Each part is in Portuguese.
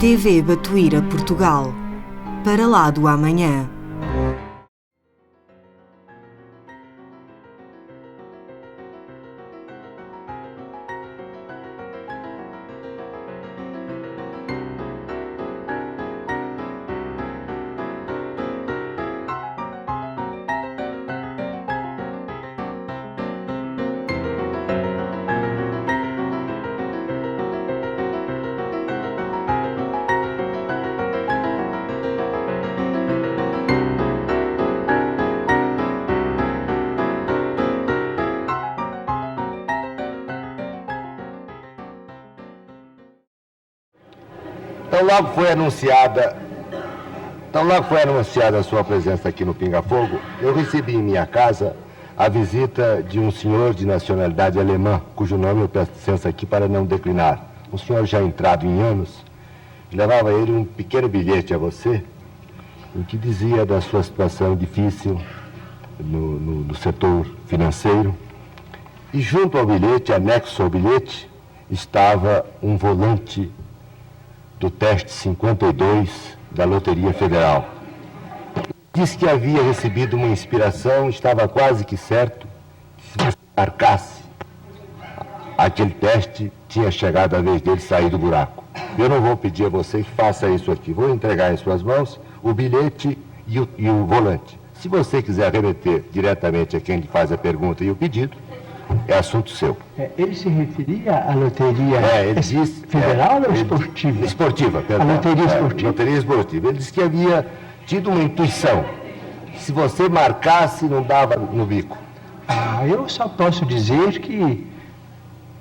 TV Batuíra Portugal. Para lá do amanhã. Então logo foi anunciada a sua presença aqui no Pinga Fogo, eu recebi em minha casa a visita de um senhor de nacionalidade alemã, cujo nome eu peço licença aqui para não declinar. Um senhor já entrado em anos, levava ele um pequeno bilhete a você, em que dizia da sua situação difícil no setor financeiro. E junto ao bilhete, anexo ao bilhete, estava um volante do teste 52 da Loteria Federal. Disse que havia recebido uma inspiração, estava quase que certo que se você marcasse aquele teste, tinha chegado a vez dele sair do buraco. Eu não vou pedir a você que faça isso aqui, vou entregar em suas mãos o bilhete e o volante. Se você quiser remeter diretamente a quem lhe faz a pergunta e o pedido, é assunto seu. Ele se referia à loteria federal ou esportiva? Esportiva, perdão. A loteria esportiva. Loteria esportiva. Ele disse que havia tido uma intuição. Se você marcasse, não dava no bico. Eu só posso dizer que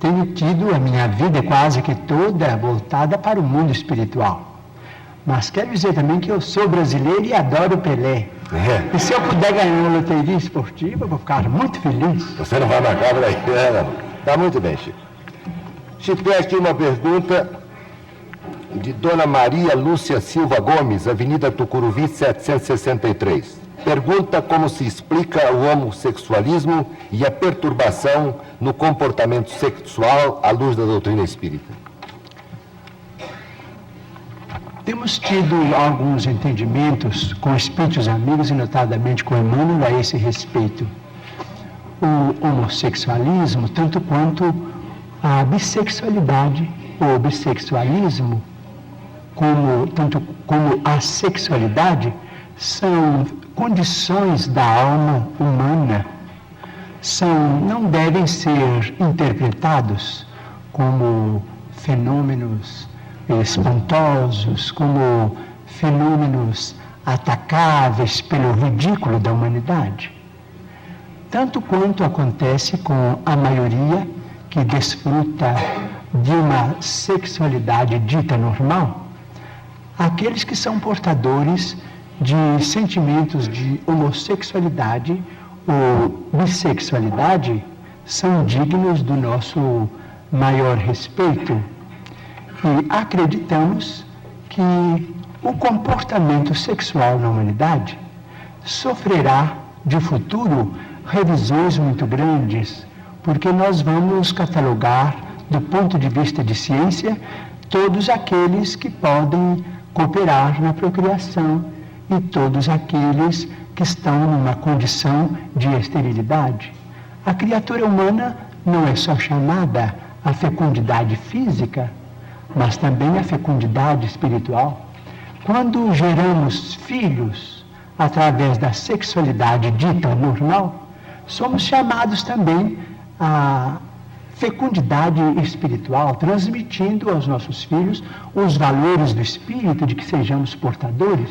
tenho tido a minha vida quase que toda voltada para o mundo espiritual. Mas quero dizer também que eu sou brasileiro e adoro Pelé. E se eu puder ganhar uma loteria esportiva, eu vou ficar muito feliz. Você não vai marcar por aí, né? Tá muito bem, Chico. Chico, tem aqui uma pergunta de Dona Maria Lúcia Silva Gomes, Avenida Tucuruvi, 763. Pergunta como se explica o homossexualismo e a perturbação no comportamento sexual à luz da doutrina espírita. Temos tido alguns entendimentos com espíritos amigos e notadamente com Emmanuel a esse respeito. O homossexualismo, tanto quanto a bissexualidade, o bissexualismo, tanto como a sexualidade, são condições da alma humana, não devem ser interpretados como fenômenos espantosos, como fenômenos atacáveis pelo ridículo da humanidade. Tanto quanto acontece com a maioria que desfruta de uma sexualidade dita normal, aqueles que são portadores de sentimentos de homossexualidade ou bissexualidade são dignos do nosso maior respeito. E acreditamos que o comportamento sexual na humanidade sofrerá de futuro revisões muito grandes, porque nós vamos catalogar, do ponto de vista de ciência, todos aqueles que podem cooperar na procriação e todos aqueles que estão numa condição de esterilidade. A criatura humana não é só chamada à fecundidade física, mas também a fecundidade espiritual. Quando geramos filhos através da sexualidade dita normal, somos chamados também à fecundidade espiritual, transmitindo aos nossos filhos os valores do espírito de que sejamos portadores.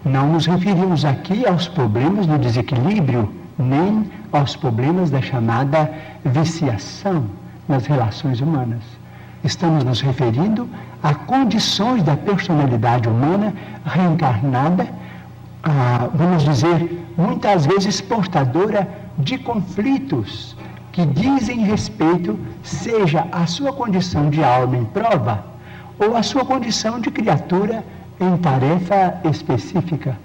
Não nos referimos aqui aos problemas do desequilíbrio, nem aos problemas da chamada viciação nas relações humanas. Estamos nos referindo a condições da personalidade humana reencarnada, vamos dizer, muitas vezes portadora de conflitos que dizem respeito, seja a sua condição de alma em prova ou a sua condição de criatura em tarefa específica.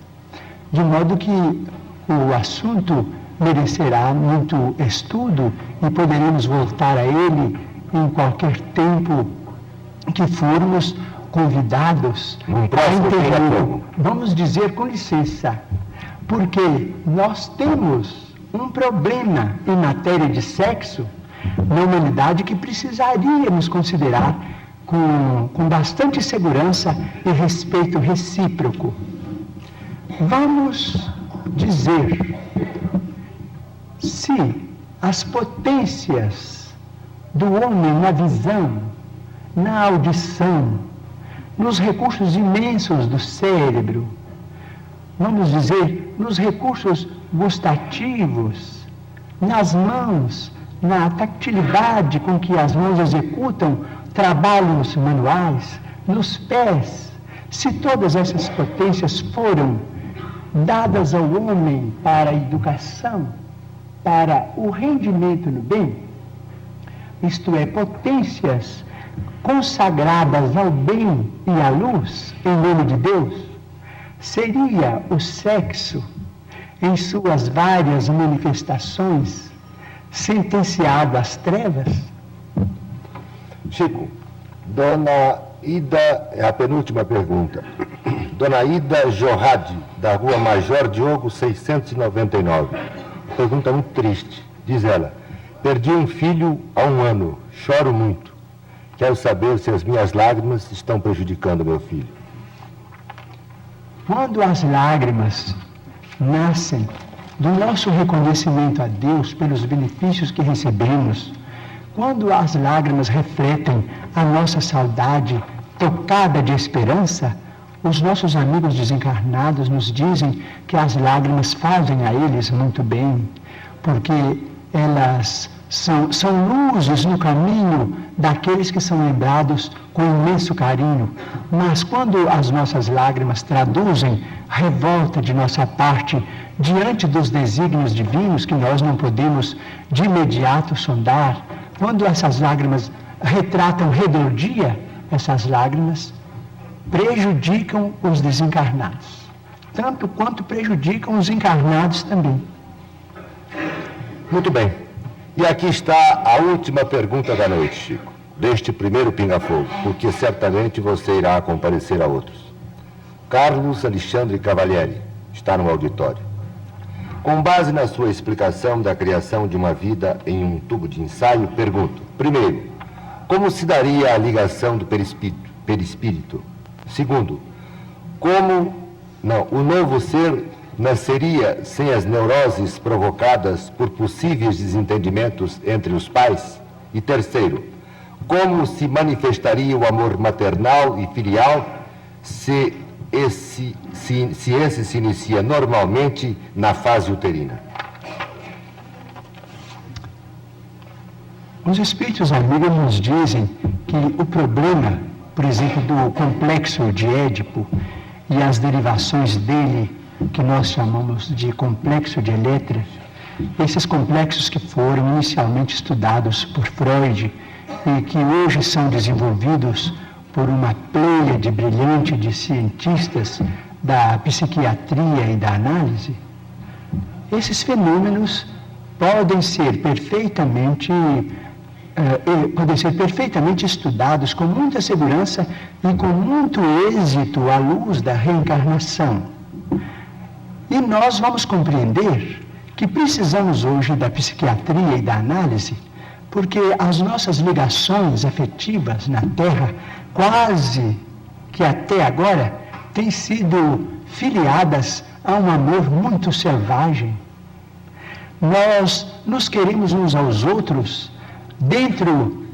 De modo que o assunto merecerá muito estudo e poderemos voltar a ele em qualquer tempo que formos convidados a intervir. Vamos dizer com licença, porque nós temos um problema em matéria de sexo na humanidade que precisaríamos considerar com bastante segurança e respeito recíproco. Vamos dizer se as potências do homem na visão, na audição, nos recursos imensos do cérebro, vamos dizer, nos recursos gustativos, nas mãos, na tactilidade com que as mãos executam trabalhos manuais, nos pés, se todas essas potências foram dadas ao homem para a educação, para o rendimento no bem, isto é, potências consagradas ao bem e à luz, em nome de Deus, seria o sexo, em suas várias manifestações, sentenciado às trevas? Chico, Dona Ida, é a penúltima pergunta. Dona Ida Jorrade, da Rua Major Diogo 699. Pergunta muito triste. Diz ela: perdi um filho há 1 ano, choro muito. Quero saber se as minhas lágrimas estão prejudicando meu filho. Quando as lágrimas nascem do nosso reconhecimento a Deus pelos benefícios que recebemos, quando as lágrimas refletem a nossa saudade tocada de esperança, os nossos amigos desencarnados nos dizem que as lágrimas fazem a eles muito bem, porque elas são luzes no caminho daqueles que são lembrados com imenso carinho. Mas quando as nossas lágrimas traduzem revolta de nossa parte diante dos desígnios divinos que nós não podemos de imediato sondar, quando essas lágrimas retratam rebeldia, essas lágrimas prejudicam os desencarnados, tanto quanto prejudicam os encarnados também. Muito bem. E aqui está a última pergunta da noite, Chico, deste primeiro Pinga Fogo, porque certamente você irá comparecer a outros. Carlos Alexandre Cavalieri está no auditório. Com base na sua explicação da criação de uma vida em um tubo de ensaio, pergunto: primeiro, como se daria a ligação do perispírito? Segundo, o novo ser nasceria sem as neuroses provocadas por possíveis desentendimentos entre os pais? E terceiro, como se manifestaria o amor maternal e filial se esse se inicia normalmente na fase uterina? Os espíritos amigos nos dizem que o problema, por exemplo, do complexo de Édipo e as derivações dele, que nós chamamos de complexo de Eletra, esses complexos que foram inicialmente estudados por Freud e que hoje são desenvolvidos por uma pleiade brilhante de cientistas da psiquiatria e da análise, esses fenômenos podem ser perfeitamente estudados com muita segurança e com muito êxito à luz da reencarnação. E nós vamos compreender que precisamos hoje da psiquiatria e da análise, porque as nossas ligações afetivas na Terra, quase que até agora, têm sido filiadas a um amor muito selvagem. Nós nos queremos uns aos outros dentro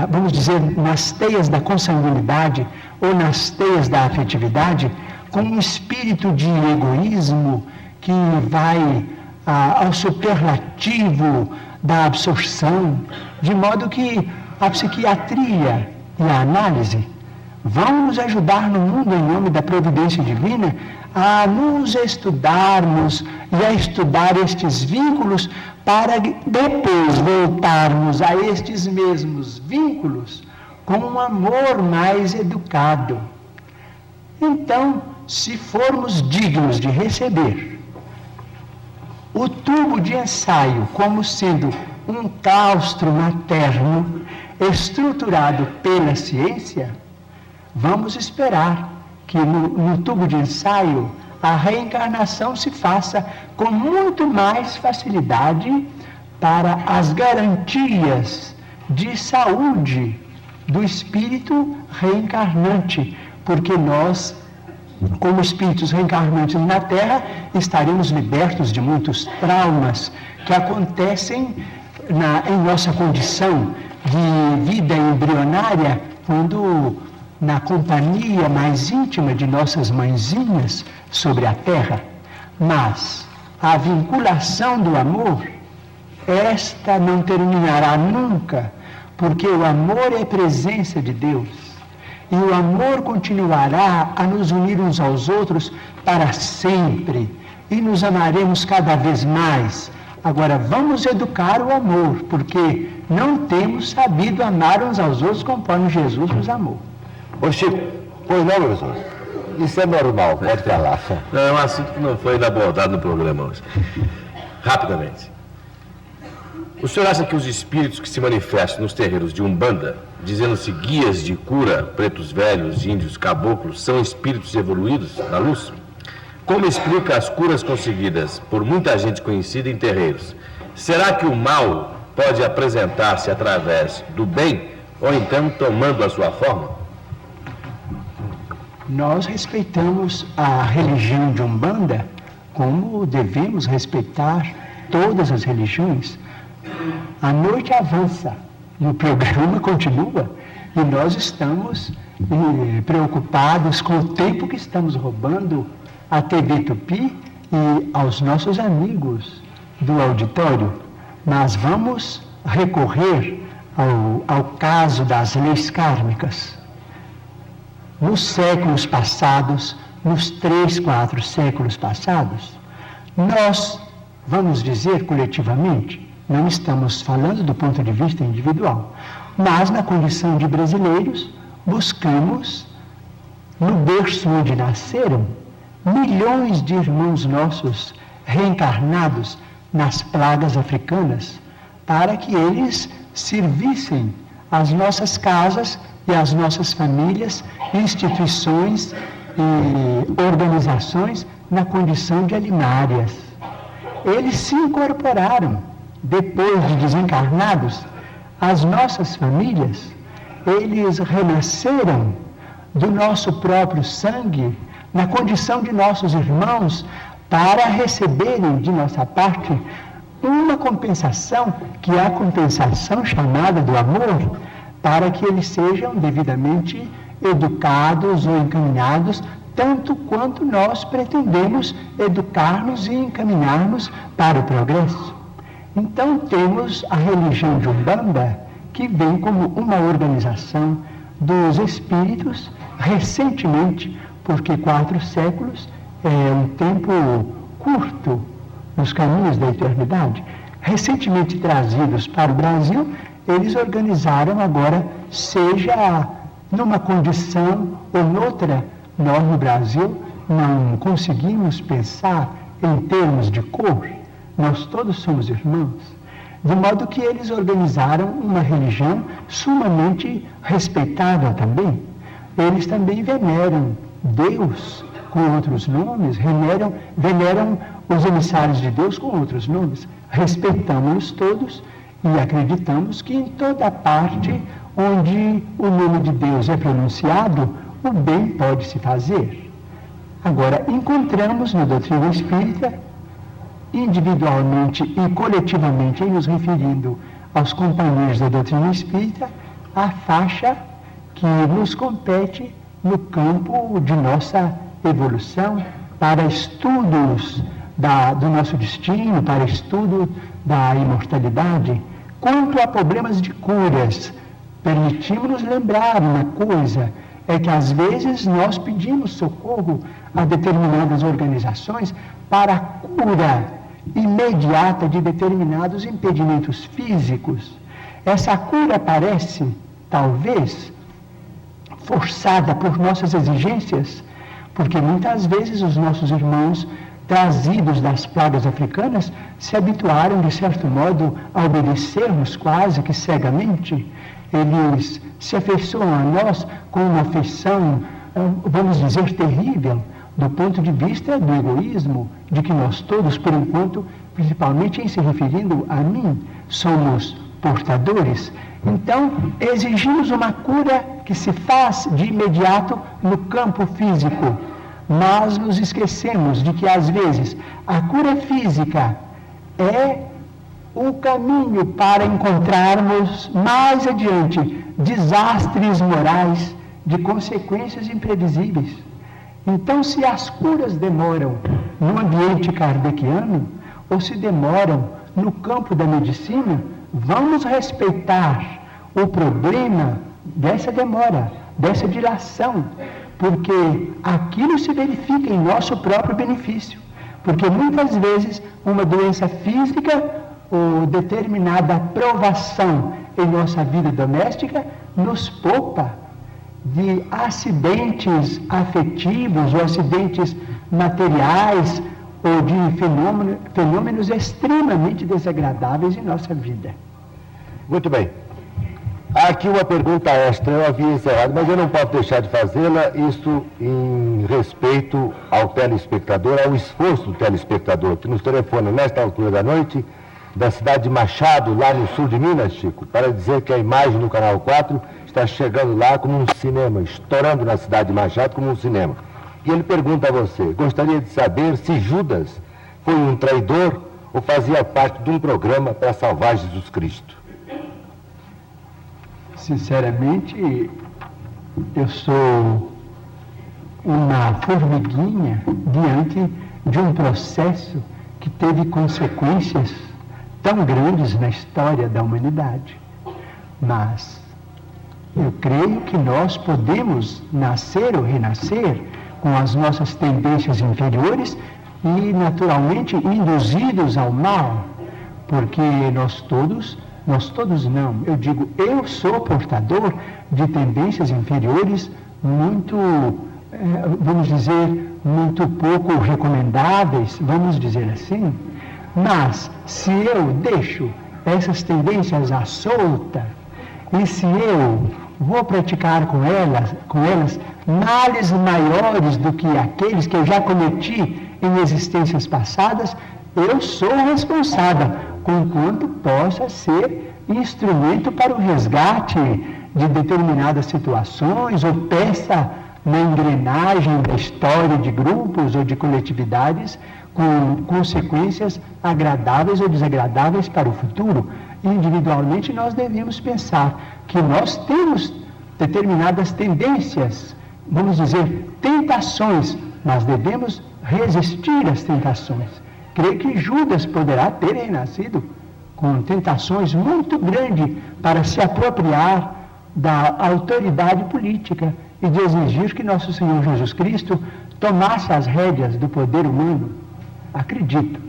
vamos dizer, nas teias da consanguinidade ou nas teias da afetividade, com um espírito de egoísmo que vai ao superlativo da absorção, de modo que a psiquiatria e a análise vão nos ajudar no mundo, em nome da providência divina, a nos estudarmos e a estudar estes vínculos para depois voltarmos a estes mesmos vínculos com um amor mais educado. Então, se formos dignos de receber o tubo de ensaio como sendo um claustro materno estruturado pela ciência, vamos esperar que no tubo de ensaio a reencarnação se faça com muito mais facilidade para as garantias de saúde do espírito reencarnante, porque nós, como espíritos reencarnantes na Terra, estaremos libertos de muitos traumas que acontecem em nossa condição de vida embrionária, quando na companhia mais íntima de nossas mãezinhas sobre a Terra. Mas a vinculação do amor, esta não terminará nunca, porque o amor é presença de Deus. E o amor continuará a nos unir uns aos outros para sempre. E nos amaremos cada vez mais. Agora, vamos educar o amor, porque não temos sabido amar uns aos outros conforme Jesus nos amou. Ô Chico, pois não, professor? Isso é normal, pode falar. Não, é um assunto que não foi ainda abordado no programa hoje. Rapidamente. O senhor acha que os espíritos que se manifestam nos terreiros de Umbanda, dizendo-se guias de cura, pretos velhos, índios, caboclos, são espíritos evoluídos da luz? Como explica as curas conseguidas por muita gente conhecida em terreiros? Será que o mal pode apresentar-se através do bem, ou então tomando a sua forma? Nós respeitamos a religião de Umbanda como devemos respeitar todas as religiões. A noite avança e o programa continua, e nós estamos preocupados com o tempo que estamos roubando à TV Tupi e aos nossos amigos do auditório. Mas vamos recorrer ao caso das leis kármicas. Nos séculos passados, nos 3, 4 séculos passados, nós, vamos dizer coletivamente, não estamos falando do ponto de vista individual, mas na condição de brasileiros, buscamos, no berço onde nasceram, milhões de irmãos nossos reencarnados nas plagas africanas, para que eles servissem as nossas casas e as nossas famílias, instituições e organizações na condição de alimárias. Eles se incorporaram, depois de desencarnados, as nossas famílias. Eles renasceram do nosso próprio sangue, na condição de nossos irmãos, para receberem de nossa parte uma compensação, que é a compensação chamada do amor, para que eles sejam devidamente educados ou encaminhados, tanto quanto nós pretendemos educar-nos e encaminhar-nos para o progresso. Então temos a religião de Umbanda, que vem como uma organização dos espíritos recentemente, porque 4 séculos é um tempo curto nos caminhos da eternidade, recentemente trazidos para o Brasil. Eles organizaram agora, seja numa condição ou noutra. Nós no Brasil não conseguimos pensar em termos de cor, nós todos somos irmãos, de modo que eles organizaram uma religião sumamente respeitável também. Eles também veneram Deus com outros nomes, veneram os emissários de Deus com outros nomes. Respeitamos-los todos e acreditamos que em toda parte onde o nome de Deus é pronunciado, o bem pode se fazer. Agora, encontramos na doutrina espírita, individualmente e coletivamente, em nos referindo aos companheiros da doutrina espírita, a faixa que nos compete no campo de nossa evolução, para estudos do nosso destino, para estudo da imortalidade. Quanto a problemas de curas, permitimos-nos lembrar uma coisa, é que às vezes nós pedimos socorro a determinadas organizações para a cura imediata de determinados impedimentos físicos. Essa cura parece, talvez, forçada por nossas exigências, porque muitas vezes os nossos irmãos trazidos das plagas africanas se habituaram, de certo modo, a obedecermos quase que cegamente, eles se afeiçoam a nós com uma afeição, vamos dizer, terrível, do ponto de vista do egoísmo, de que nós todos, por enquanto, principalmente em se referindo a mim, somos portadores. Então, exigimos uma cura que se faz de imediato no campo físico, mas nos esquecemos de que, às vezes, a cura física é o caminho para encontrarmos mais adiante desastres morais de consequências imprevisíveis. Então, se as curas demoram no ambiente kardeciano ou se demoram no campo da medicina, vamos respeitar o problema dessa demora, dessa dilação, porque aquilo se verifica em nosso próprio benefício. Porque muitas vezes uma doença física ou determinada provação em nossa vida doméstica nos poupa de acidentes afetivos ou acidentes materiais ou de fenômenos extremamente desagradáveis em nossa vida. Muito bem. Há aqui uma pergunta extra, eu havia encerrado, mas eu não posso deixar de fazê-la, isso em respeito ao telespectador, ao esforço do telespectador, que nos telefona nesta altura da noite, da cidade de Machado, lá no sul de Minas, Chico, para dizer que a imagem do Canal 4 está chegando lá como um cinema, estourando na cidade de Machado como um cinema. E ele pergunta a você, gostaria de saber se Judas foi um traidor ou fazia parte de um programa para salvar Jesus Cristo? Sinceramente, eu sou uma formiguinha diante de um processo que teve consequências tão grandes na história da humanidade. Mas eu creio que nós podemos nascer ou renascer com as nossas tendências inferiores e, naturalmente, induzidos ao mal, porque nós todos não, eu digo, eu sou portador de tendências inferiores muito, vamos dizer, muito pouco recomendáveis, vamos dizer assim, mas se eu deixo essas tendências à solta, e se eu vou praticar com elas males maiores do que aqueles que eu já cometi em existências passadas, eu sou responsável, conquanto possa ser instrumento para o resgate de determinadas situações ou peça na engrenagem da história de grupos ou de coletividades com consequências agradáveis ou desagradáveis para o futuro. Individualmente, nós devemos pensar que nós temos determinadas tendências, vamos dizer, tentações, mas devemos resistir às tentações. Creio que Judas poderá ter renascido com tentações muito grandes para se apropriar da autoridade política e de exigir que nosso Senhor Jesus Cristo tomasse as rédeas do poder humano. Acredito.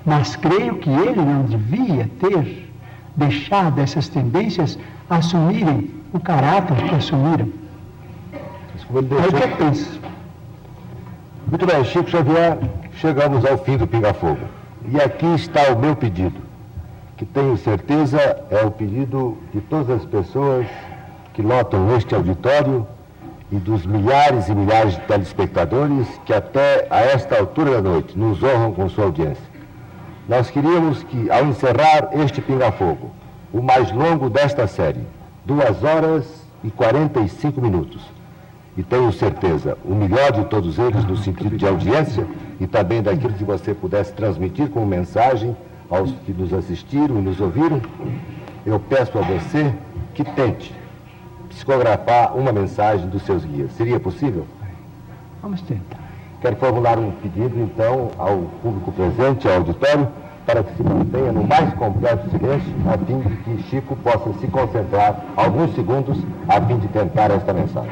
Mas creio que ele não devia ter deixado essas tendências assumirem o caráter que assumiram. É o que eu penso. Muito bem, Chico Xavier, chegamos ao fim do Pinga Fogo. E aqui está o meu pedido, que tenho certeza é o pedido de todas as pessoas que lotam este auditório e dos milhares e milhares de telespectadores que até a esta altura da noite nos honram com sua audiência. Nós queríamos que, ao encerrar este Pinga Fogo, o mais longo desta série, 2 horas e 45 minutos, e tenho certeza, o melhor de todos eles no sentido de audiência e também daquilo que você pudesse transmitir como mensagem aos que nos assistiram e nos ouviram, eu peço a você que tente psicografar uma mensagem dos seus guias. Seria possível? Vamos tentar. Quero formular um pedido, então, ao público presente, ao auditório, para que se mantenha no mais completo silêncio, a fim de que Chico possa se concentrar alguns segundos, a fim de tentar esta mensagem.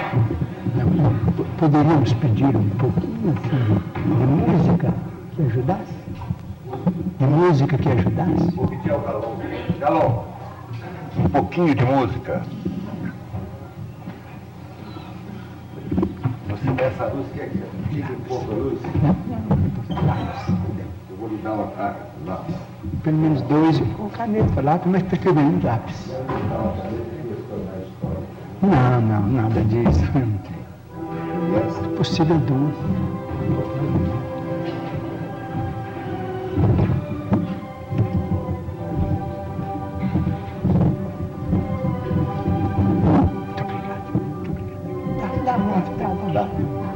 Poderíamos pedir um pouquinho de música que ajudasse? De música que ajudasse? Vou pedir ao Galão. Galão, um pouquinho de música. Você quer essa luz? Quer que fique um pouco a luz? Eu vou lhe dar uma lápis. Pelo menos 2 com caneta, lápis, mas preferindo lápis. Não, nada disso. Não tem. É possível dúvida. Muito obrigado. Dá uma.